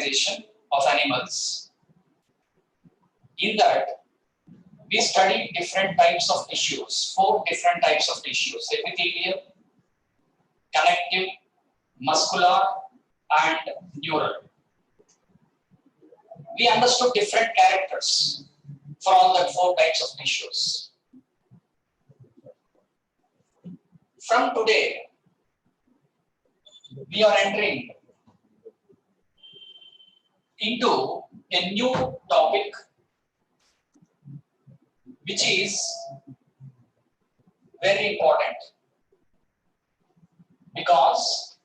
organization of animals. In that, we studied different types of tissues, 4 different types of tissues: epithelial, connective, muscular, and neural. We understood different characters for all the 4 types of tissues. From today, we are entering into a new topic, which is very important, because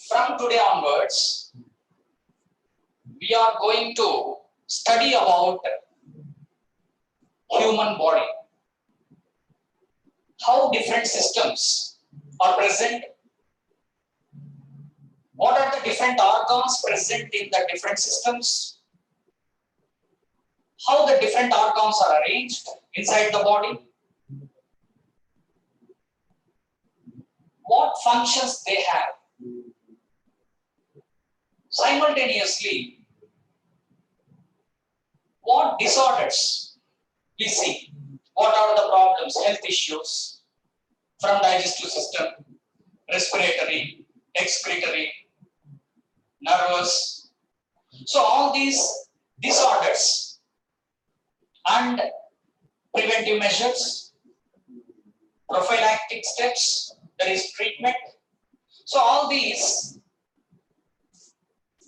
from today onwards, we are going to study about human body, how different systems are present, what are the different organs present in the different systems, how the different organs are arranged inside the body, what functions they have. Simultaneously, what disorders we see, what are the problems, health issues from digestive system, respiratory, excretory, nervous. So all these disorders and preventive measures, prophylactic steps, there is treatment. So all these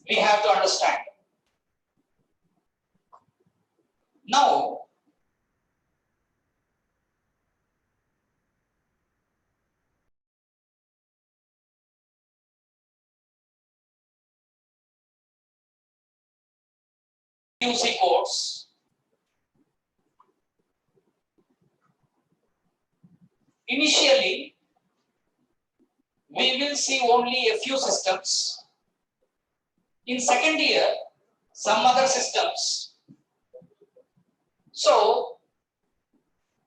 we have to understand. Now, QC course, initially we will see only a few systems. In second year, some other systems. So,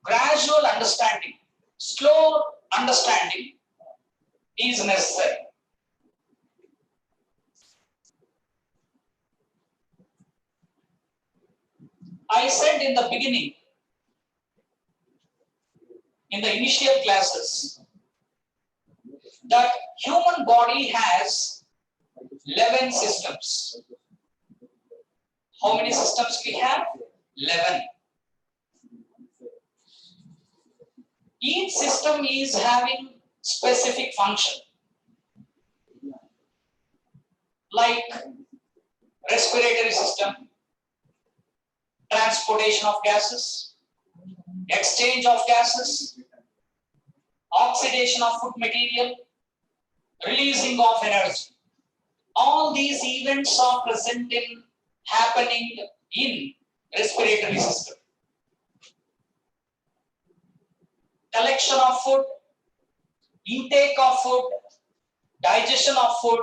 gradual understanding, slow understanding is necessary. I said in the beginning, in the initial classes, that human body has 11 systems. How many systems we have? 11. Each system is having specific function, like respiratory system, transportation of gases, exchange of gases, oxidation of food material, releasing of energy. All these events are happening in respiratory system. Collection of food, intake of food, digestion of food,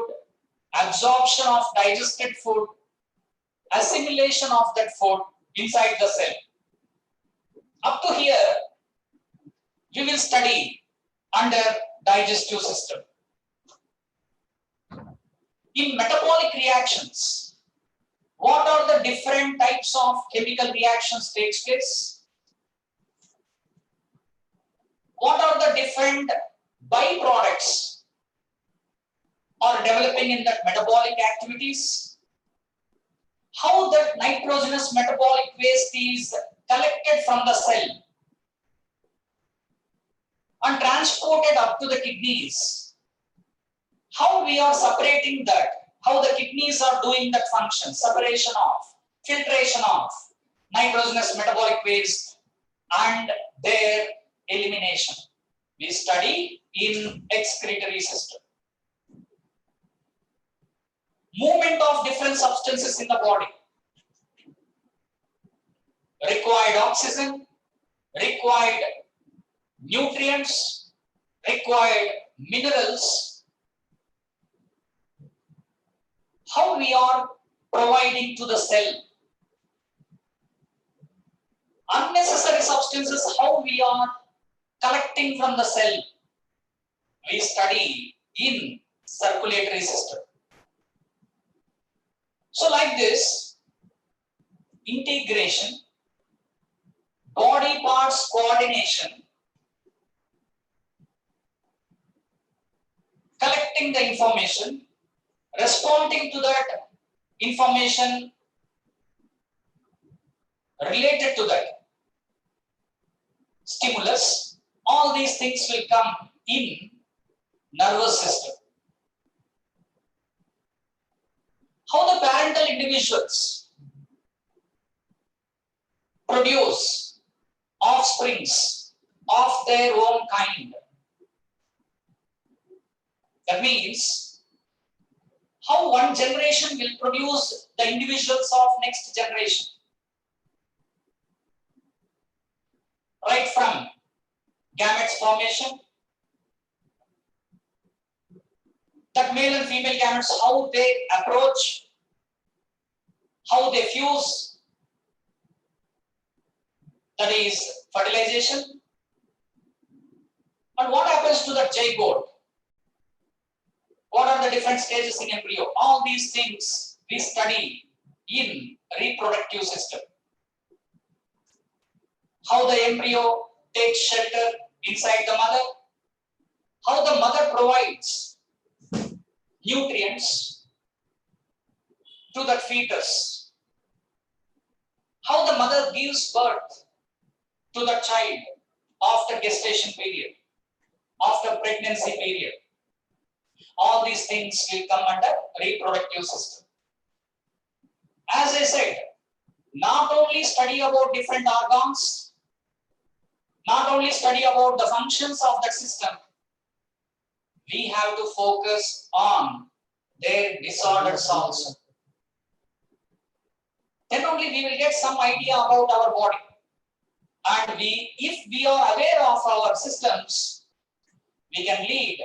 absorption of digested food, assimilation of that food inside the cell. Up to here, we will study under digestive system. In metabolic reactions, what are the different types of chemical reactions takes place? What are the different byproducts are developing in that metabolic activities? How that nitrogenous metabolic waste is collected from the cell and transported up to the kidneys? How we are separating that? How the kidneys are doing that function? Separation of, filtration of nitrogenous metabolic waste and their elimination. We study in excretory system. Movement of different substances in the body. Required oxygen, required nutrients, required minerals. How we are providing to the cell. Unnecessary substances, how we are collecting from the cell. We study in circulatory system. So like this, integration, body parts coordination, collecting the information, responding to that information related to that stimulus, all these things will come in nervous system. How the parental individuals produce offsprings of their own kind. That means how one generation will produce the individuals of next generation. Right from gametes formation, that male and female gametes, how they approach, how they fuse, that is fertilization. And what happens to the zygote? What are the different stages in embryo? All these things we study in reproductive system. How the embryo takes shelter inside the mother, how the mother provides nutrients to that fetus, how the mother gives birth to the child after gestation period, after pregnancy period. All these things will come under reproductive system. As I said, not only study about different organs, not only study about the functions of that system, we have to focus on their disorders also. Then only we will get some idea about our body. And if we are aware of our systems, we can lead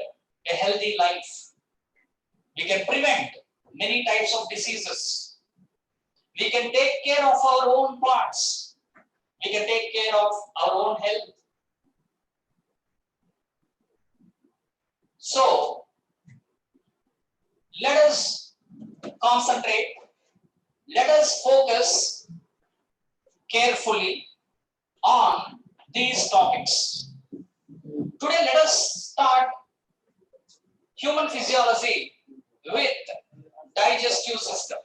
a healthy life. We can prevent many types of diseases. We can take care of our own parts. We can take care of our own health. So, let us concentrate, let us focus carefully on these topics. Today, let us start human physiology with digestive system.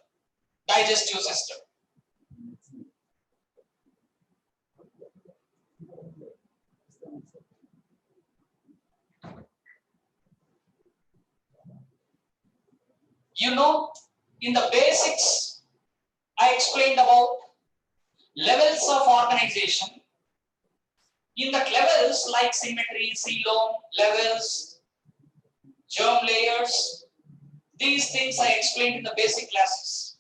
Digestive system. You know, in the basics, I explained about levels of organization. In the levels like symmetry, coelom, levels, germ layers, these things I explained in the basic classes.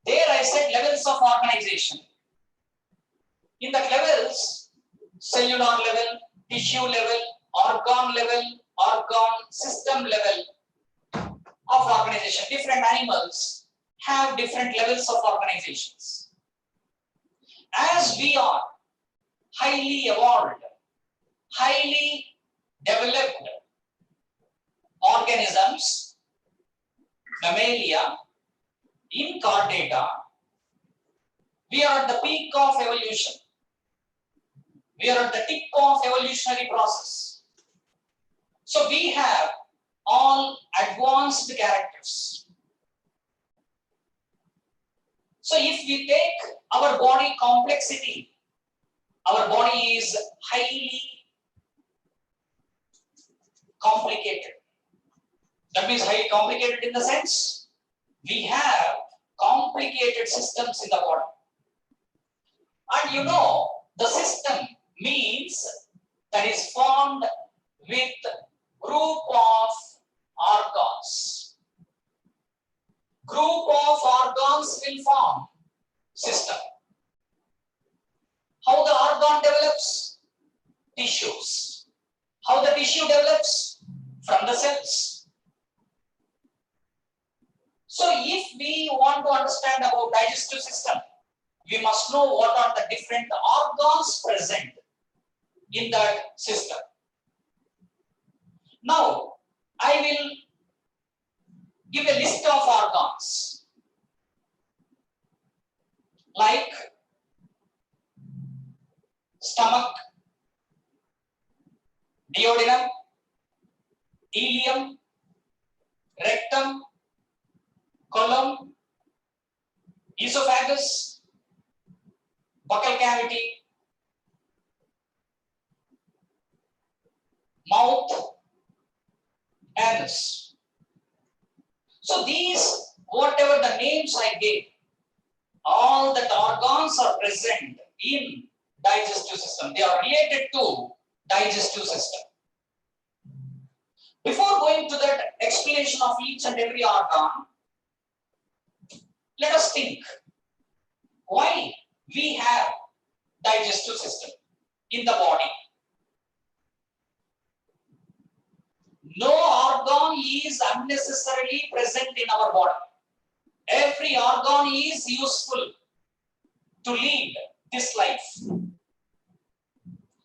There I said levels of organization. In the levels, cellular level, tissue level, organ system level of organization. Different animals have different levels of organizations. As we are highly evolved, highly developed organisms, mammalia, in chordata, we are at the peak of evolution. We are at the tip of evolutionary process. So we have all advanced characters. So if we take our body complexity, our body is highly complicated. That means highly complicated in the sense we have complicated systems in the body. And you know, the system means that is formed with group of organs. Group of organs will form system. How the organ develops? Tissues. How the tissue develops? From the cells. So if we want to understand about digestive system, we must know what are the different organs present in that system. Now, I will give a list of organs like stomach, duodenum, ileum, rectum, colon, esophagus, buccal cavity, mouth, anus. So these, whatever the names I gave, all that organs are present in digestive system. They are related to digestive system. Before going to that explanation of each and every organ, let us think why we have digestive system in the body. No organ is unnecessarily present in our body. Every organ is useful to lead this life.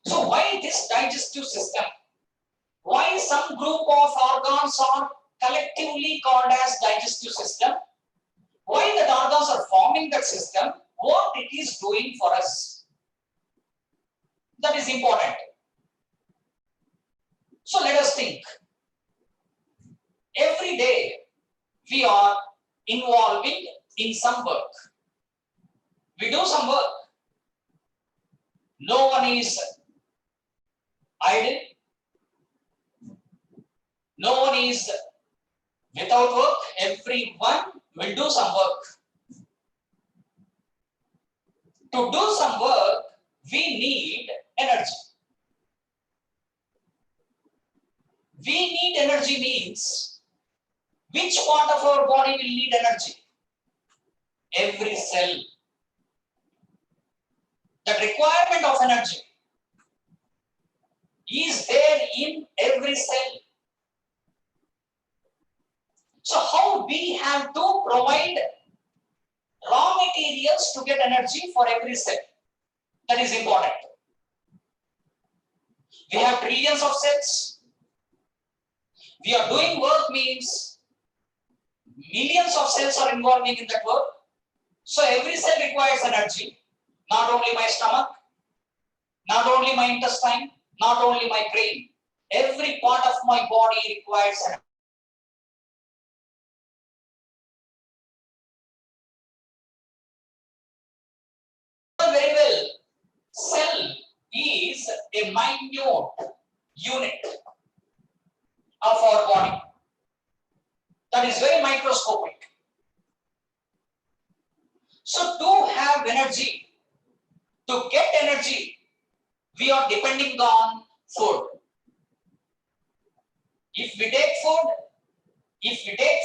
So why this digestive system? Why some group of organs are collectively called as digestive system? Why that organs are forming that system? What it is doing for us? That is important. So let us think. Every day we are involving in some work. We do some work. No one is idle. No one is without work. Everyone will do some work. To do some work, we need energy. We need energy means which part of our body will need energy? Every cell. The requirement of energy is there in every cell. So how we have to provide raw materials to get energy for every cell? That is important. We have trillions of cells. We are doing work means millions of cells are involving in that work. So every cell requires energy. Not only my stomach, not only my intestine, not only my brain. Every part of my body requires energy. Very well, cell is a minute unit of our body. That is very microscopic. So to have energy, to get energy, we are depending on food. If we take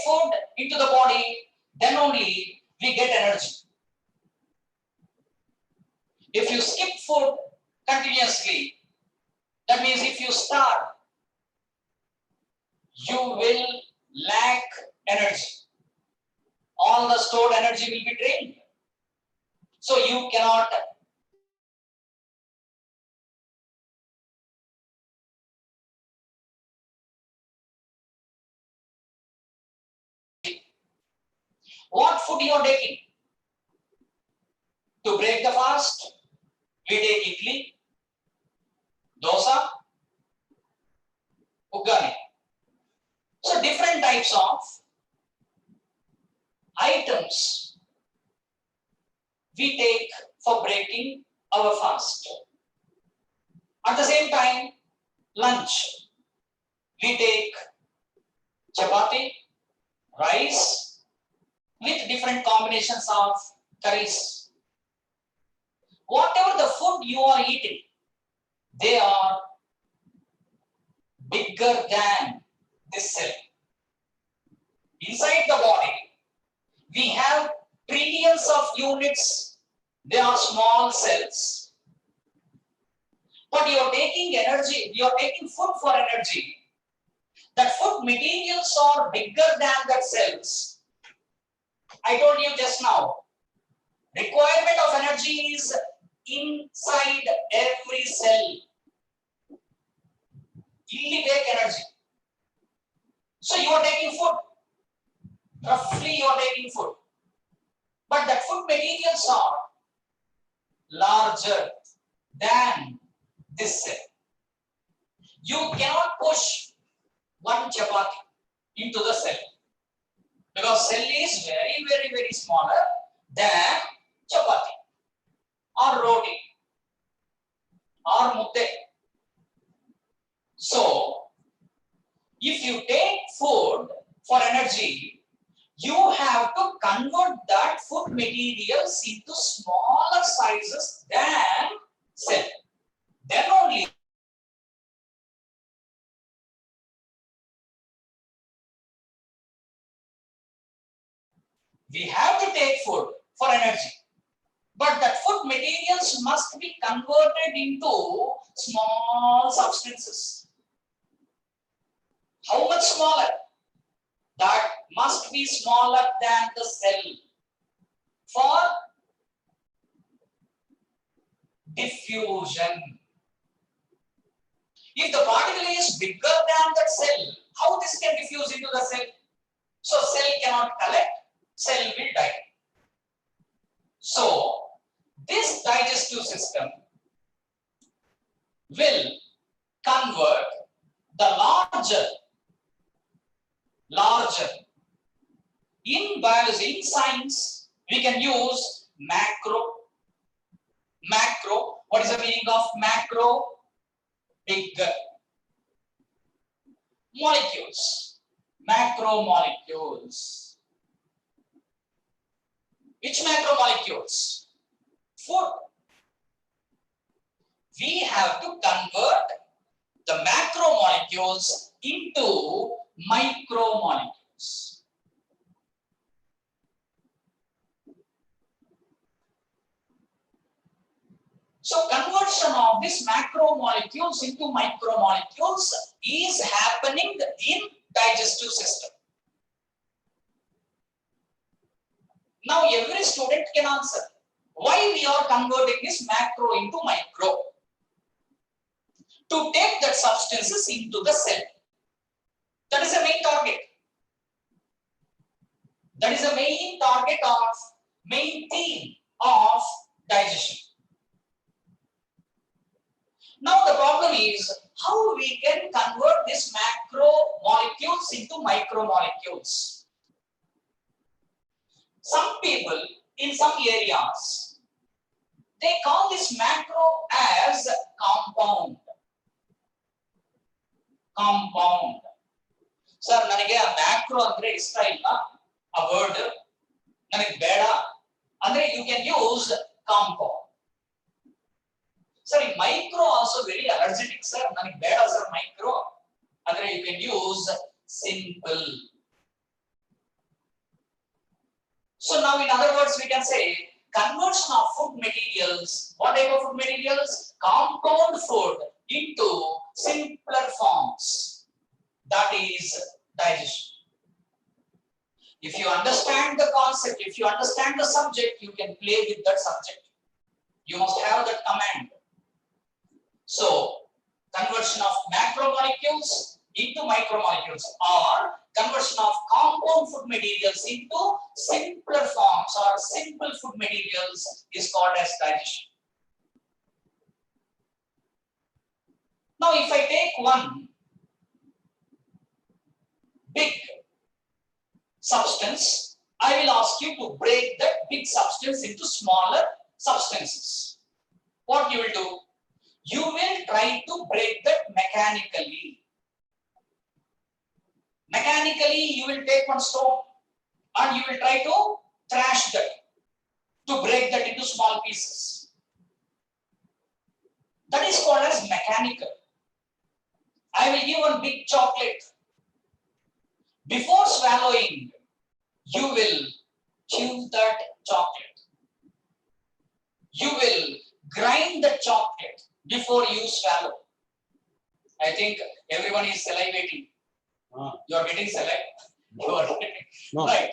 food into the body, then only we get energy. If you skip food continuously, that means if you starve, you will lack energy. All the stored energy will be drained. So you cannot what food you are taking. To break the fast, we take idli, dosa, uggani. So different types of items we take for breaking our fast. At the same time, lunch, we take chapati, rice with different combinations of curries. Whatever the food you are eating, they are bigger than this cell. Inside the body, we have trillions of units. They are small cells. But you are taking energy, you are taking food for energy. That food materials are bigger than that cells. I told you just now, requirement of energy is inside every cell. Illi take energy. So you are taking food. Roughly you are taking food. But that food materials are larger than this cell. You cannot push one chapati into the cell because cell is very, very, very smaller than chapati or roti or mudde. So, if you take food for energy, you have to convert that food materials into smaller sizes than cell. Then only we have to take food for energy. But that food materials must be converted into small substances. How much smaller? That must be smaller than the cell for diffusion. If the particle is bigger than that cell, how this can diffuse into the cell? So cell cannot collect, cell will die. So this digestive system will convert the larger. In biology, in science, we can use macro. What is the meaning of macro? Bigger. Molecules. Macromolecules. Which macromolecules? Food. We have to convert the macromolecules into micromolecules. So conversion of these macromolecules into micromolecules is happening in digestive system. Now every student can answer why we are converting this macro into micro. To take that substances into the cell. That is the main target. That is the main target of, main theme of digestion. Now the problem is how we can convert these macro molecules into micromolecules. Some people in some areas, they call this macro as compound. Compound. Sir, ನನಗೆ macro ಅಂದ್ರೆ ಇಷ್ಟ ಇಲ್ಲ a word ನನಗೆ ಬೇಡ ಅಂದ್ರೆ you can use compound. Sir, in micro also very allergic sir, ನನಗೆ ಬೇಡ sir micro ಅಂದ್ರೆ you can use simple. So now in other words we can say conversion of food materials. What type of food materials? Compound food into simpler forms. That is digestion. If you understand the concept, if you understand the subject, you can play with that subject. You must have that command. So, conversion of macromolecules into micromolecules or conversion of compound food materials into simpler forms or simple food materials is called as digestion. Now, if I take one big substance, I will ask you to break that big substance into smaller substances. What you will do? You will try to break that mechanically. Mechanically, you will take one stone and you will try to thrash that, to break that into small pieces. That is called as mechanical. I will give one big chocolate. Before swallowing, you will chew that chocolate. You will grind the chocolate before you swallow. I think everyone is salivating. You are getting saliva. You are getting, no. Right.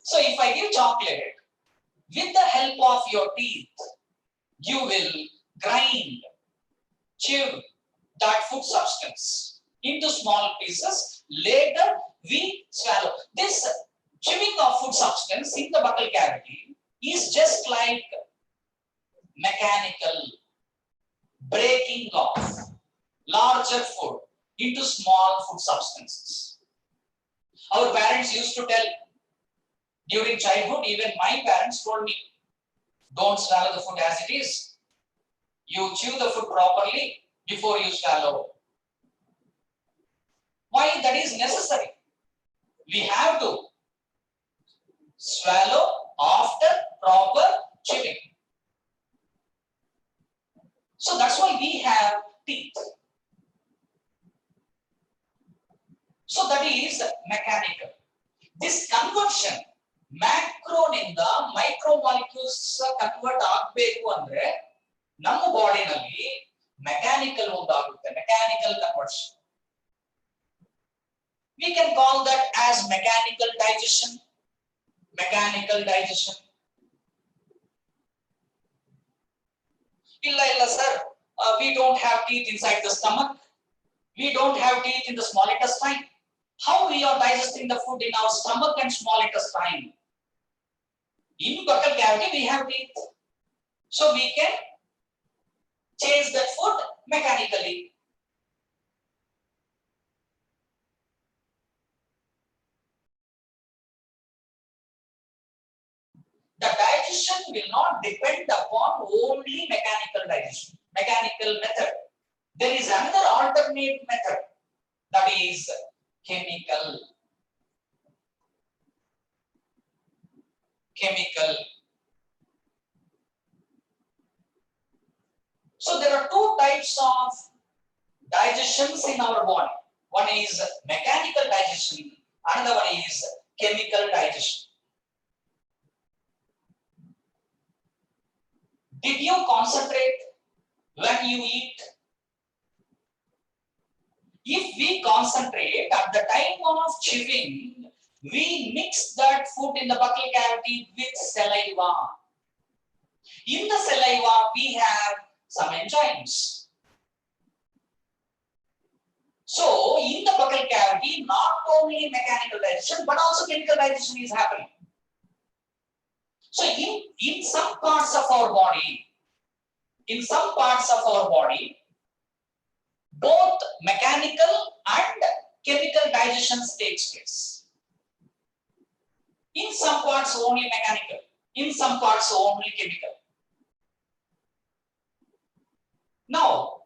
So if I give chocolate, with the help of your teeth, you will grind, chew that food substance into small pieces Later, we swallow. This chewing of food substance in the buccal cavity is just like mechanical breaking of larger food into small food substances. Our parents used to tell during childhood, even my parents told me, don't swallow the food as it is. You chew the food properly before you swallow. Why that is necessary? We have to swallow after proper chewing. So that's why we have teeth. So that is mechanical. This conversion, macroನಿಂದ micromolecules convert ಆಗಬೇಕು ಅಂದ್ರೆ ನಮ್ಮ ಬಾಡಿನಲ್ಲಿ mechanical ಒಂದಾಗುತ್ತೆ, mechanical conversion. We can call that as mechanical digestion. Mechanical digestion. Illa sir, we don't have teeth inside the stomach. We don't have teeth in the small intestine. How we are digesting the food in our stomach and small intestine? In buccal cavity we have teeth, so we can change that food mechanically. The digestion will not depend upon only mechanical digestion, mechanical method. There is another alternate method, that is chemical. Chemical. So there are two types of digestions in our body. One is mechanical digestion, another one is chemical digestion. Did you concentrate when you eat? If we concentrate at the time of chewing, we mix that food in the buccal cavity with saliva. In the saliva, we have some enzymes. So, in the buccal cavity, not only mechanical digestion, but also chemical digestion is happening. So, in some parts of our body, both mechanical and chemical digestion takes place. In some parts only mechanical, in some parts only chemical. Now,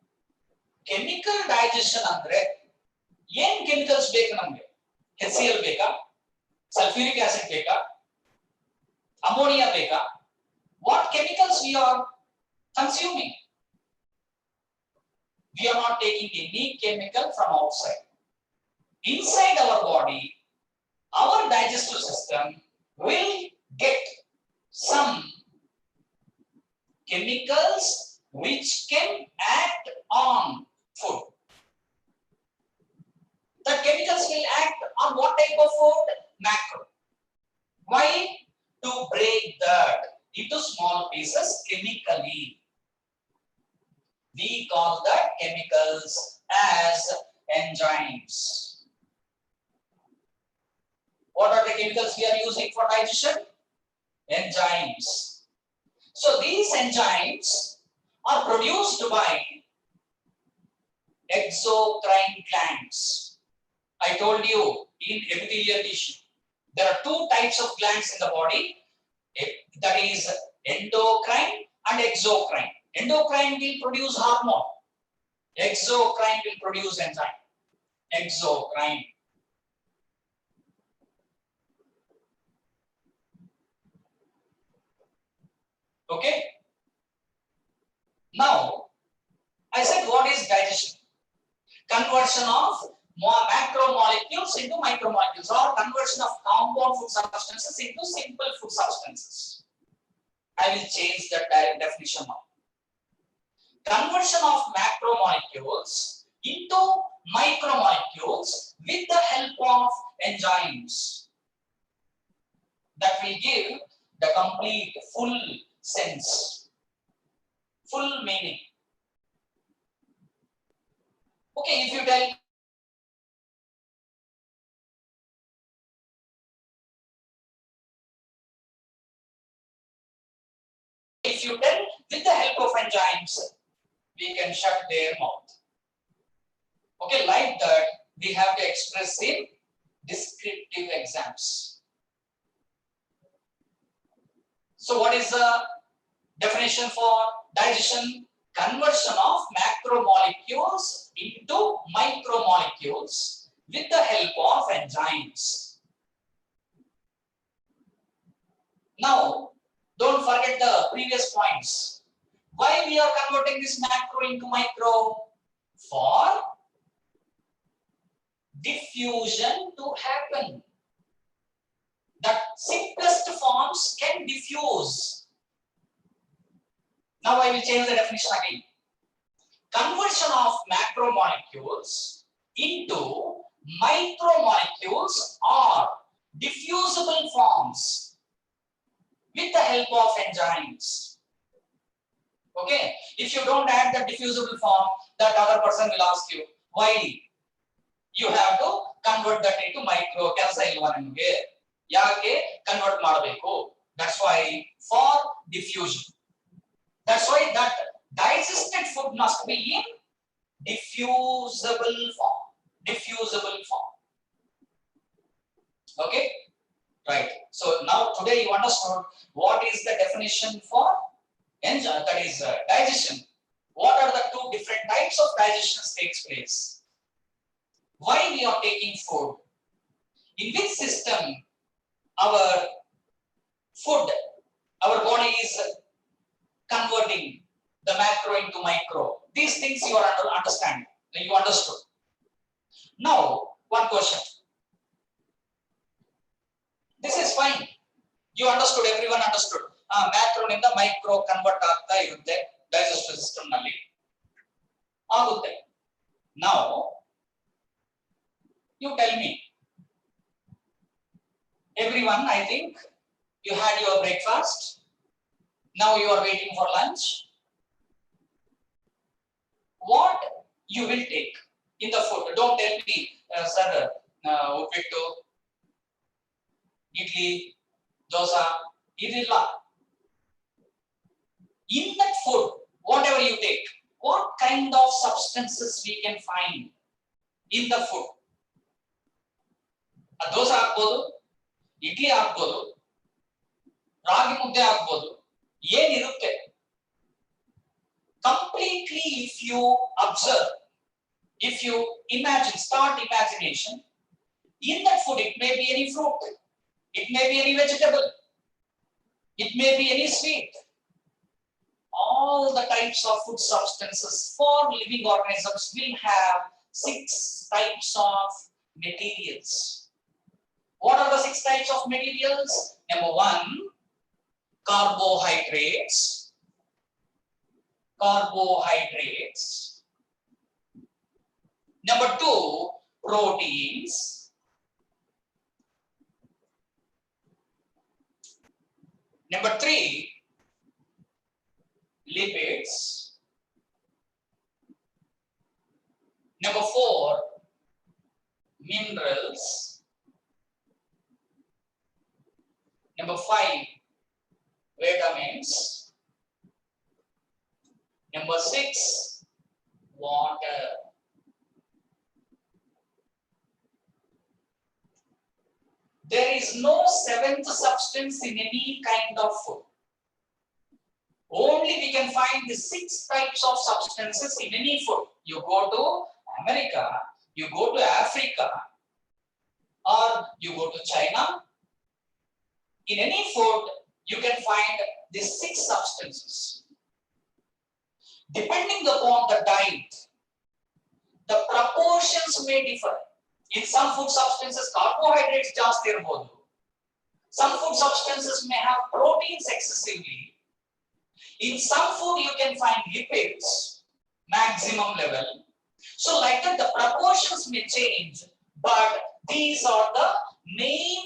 chemical digestion andre yen chemicals ಬೇಕು ನಮಗೆ? HCl ಬೇಕಾ? Sulfuric acid ಬೇಕಾ? Ammonia ಬೇಕಾ? What chemicals we are consuming? We are not taking any chemical from outside. Inside our body, our digestive system will get some chemicals which can act on food. The chemicals will act on what type of food? Macro. Why? To break that into small pieces chemically. We call that chemicals as enzymes. What are the chemicals we are using for digestion? Enzymes. So these enzymes are produced by exocrine glands. I told you in epithelial tissue, there are two types of glands in the body, that is endocrine and exocrine. Endocrine will produce hormone. Exocrine will produce enzyme. Exocrine. Okay. Now, I said what is digestion? Conversion of macromolecules into micromolecules, or conversion of compound food substances into simple food substances. I will change that definition now. Conversion of macromolecules into micromolecules with the help of enzymes. That will give the complete, full sense, full meaning. Okay, if you tell if you tell with the help of enzymes, we can shut their mouth. Okay, like that, we have to express in descriptive exams. So what is the definition for digestion? Conversion of macromolecules into micromolecules with the help of enzymes. Now, don't forget the previous points. Why we are converting this macro into micro? For diffusion to happen. The simplest forms can diffuse. Now I will change the definition again. Conversion of macromolecules into micromolecules or diffusible forms with the help of enzymes. Okay, if you don't add the diffusible form, that other person will ask you, why you have to convert that into micro. Convert ಮಾಡಬೇಕು. That's why for diffusion. That's why that digested food must be in diffusible form. Diffusible form. Okay, right. So now today you understood what is the definition for enzyme, that is digestion. What are the two different types of digestions takes place? Why we are taking food? In which system our food, our body is converting the macro into micro? These things you are understanding. You understood. Now, one question. This is fine. You understood. Everyone understood. Macro in the micro convert ಆಗ್ತಾ ಇರುತ್ತೆ digestive system ನಲ್ಲಿ ಆಗುತ್ತೆ. Now, you tell me. Everyone, I think you had your breakfast. Now you are waiting for lunch. What you will take in the food? Don't tell me, sir, uppittu, idli, dosa, idilla. In that food, whatever you take, what kind of substances we can find in the food? Dosa ಆಗ್ಬೋದು, ಇಡ್ಲಿ ಆಗ್ಬೋದು, ರಾಗಿ ಮುದ್ದೆ ಆಗ್ಬೋದು, ಏನಿರುತ್ತೆ? Completely, if you observe, if you imagine, start imagination, in that food it may be any fruit, it may be any vegetable, it may be any sweet. All the types of food substances for living organisms will have 6 types of materials. What are the 6 types of materials? Number 1, carbohydrates. Carbohydrates. Number 2, proteins. Number 3, lipids. Number 4, minerals. Number 5, vitamins. Number 6, water. There is no 7th substance in any kind of food. Only we can find the 6 types of substances in any food. You go to America, you go to Africa, or you go to China. In any food, you can find these 6 substances. Depending upon the diet, the proportions may differ. In some food substances, carbohydrates ಜಾಸ್ತಿ ಇರಬಹುದು. Some food substances may have proteins excessively. In some food, you can find lipids, maximum level. So like that, the proportions may change, but these are the main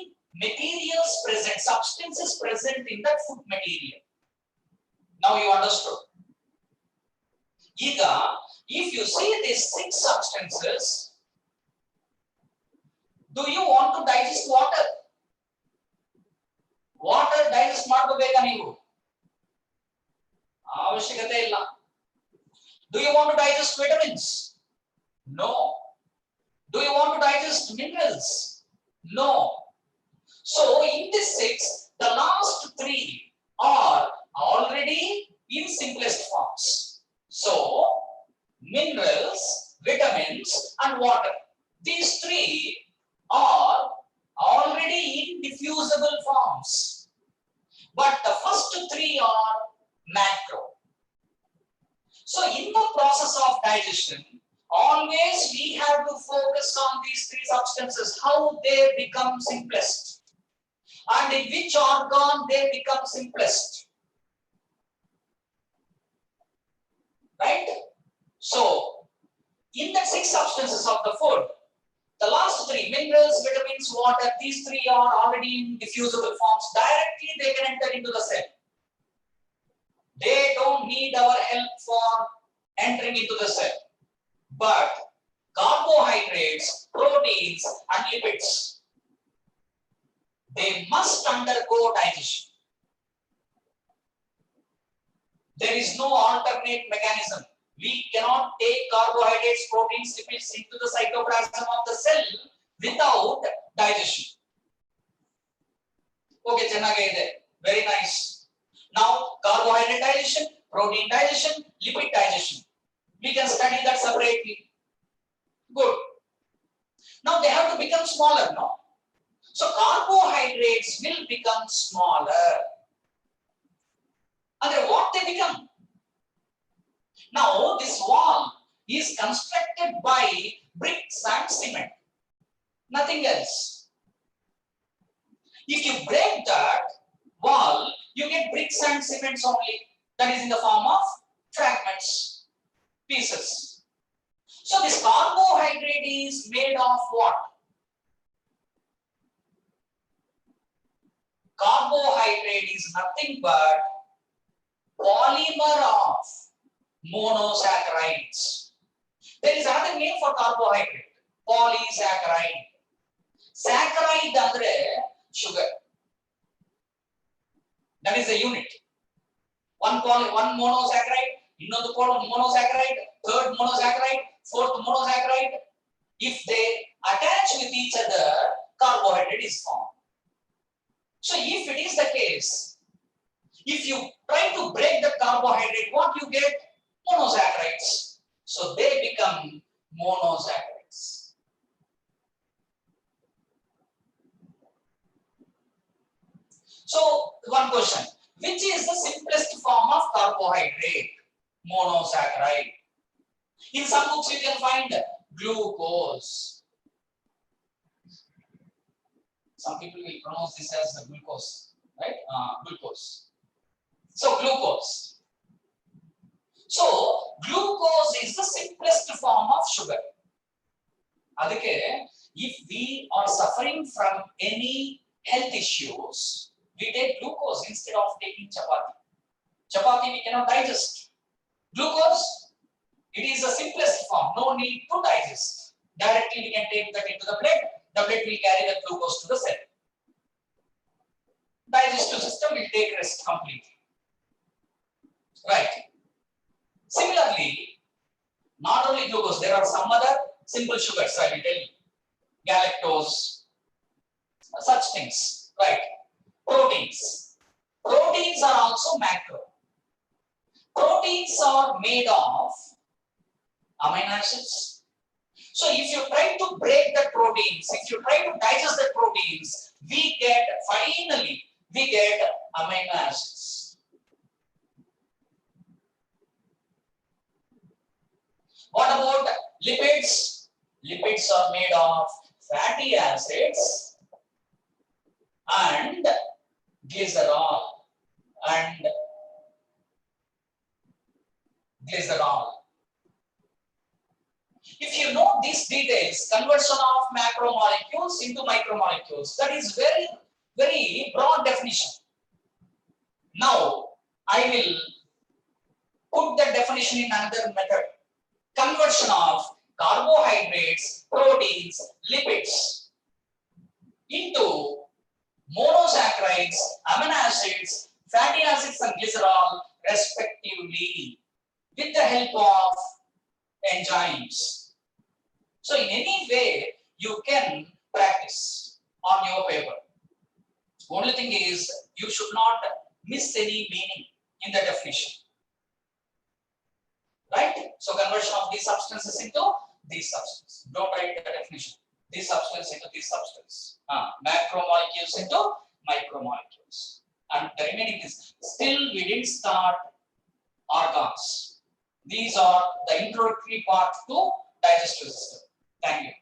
materials present, substances present in that food material. Now you understood. Ega, if you see these 6 substances, do you want to digest water? Water digest ಮಾಡಬೇಕಾ ನೀವು? ಅವಶ್ಯಕತೆ ಇಲ್ಲ. Do you want to digest vitamins? No. Do you want to digest minerals? No. So in this 6, the last 3 are already in simplest forms. So minerals, vitamins and water. These 3 are already in diffusible forms. But the first 3 are macro. So in the process of digestion, always we have to focus on these 3 substances, how they become simplest and in which organ they become simplest. Right? So in the 6 substances of the food, the last 3, minerals, vitamins, water, these 3 are already in diffusible forms. Directly they can enter into the cell. They don't need our help for entering into the cell. But carbohydrates, proteins and lipids, they must undergo digestion. There is no alternate mechanism. We cannot take carbohydrates, proteins, lipids into the cytoplasm of the cell without digestion. Okay, chennagide. Very nice. Now, carbohydrate digestion, protein digestion, lipid digestion. We can study that separately. Good. Now, they have to become smaller, no? So, carbohydrates will become smaller. And what they become? Now, this wall is constructed by bricks and cement. Nothing else. If you break that wall, you get bricks and cements only. That is in the form of fragments, pieces. So this carbohydrate is made of what? Carbohydrate is nothing but polymer of monosaccharides. There is another name for carbohydrate, polysaccharide. Saccharide andre sugar. That is the unit. One monosaccharide, another monosaccharide, third monosaccharide, fourth monosaccharide. If they attach with each other, carbohydrate is formed. So if it is the case, if you try to break the carbohydrate, what you get? Monosaccharides. So they become monosaccharides. So one question, which is the simplest form of carbohydrate? Monosaccharide. In some books you can find glucose. Some people will pronounce this as the glucose, right? Glucose. So glucose. So glucose is the simplest form of sugar. Adike, if we are suffering from any health issues, we take glucose instead of taking chapati. Chapati we cannot digest. Glucose, it is the simplest form, no need to digest. Directly we can take that into the blood. The blood will carry the glucose to the cell. Digestive system will take rest completely. Right. Similarly, not only glucose, there are some other simple sugars, I will tell you. Galactose, such things. Right. Proteins. Proteins are also macro. Proteins are made of amino acids. So if you try to break the proteins, if you try to digest the proteins, finally we get amino acids. What about lipids? Lipids are made of fatty acids and glycerol If you know these details, conversion of macromolecules into micromolecules, that is very, very broad definition. Now, I will put that definition in another method. Conversion of carbohydrates, proteins, lipids into monosaccharides, amino acids, fatty acids and glycerol respectively with the help of enzymes. So in any way you can practice on your paper. Only thing is you should not miss any meaning in the definition. Right? So conversion of these substances into these substances. Don't write the definition. This substance into this substance. Macromolecules into micromolecules. And the remaining is still we didn't start organs. These are the introductory part to digestive system. Thank you.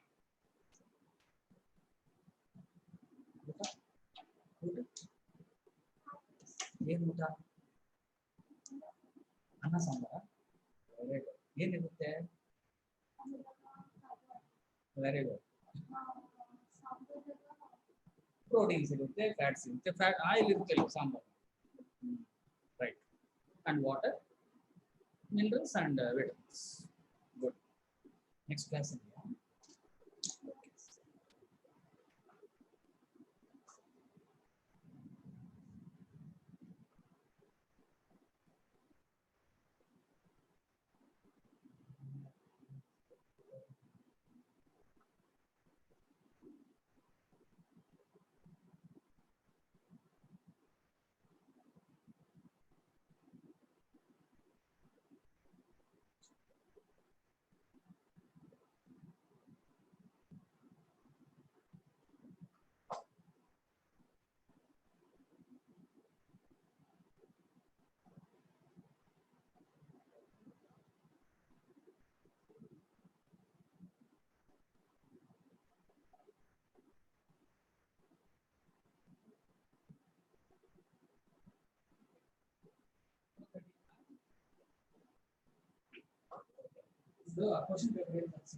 Anna Sambara. Very good. Proteins irutte, fats irutte, fat oil irutte sambar. Right. And water, minerals and vitamins. Good. Next class. The question paper is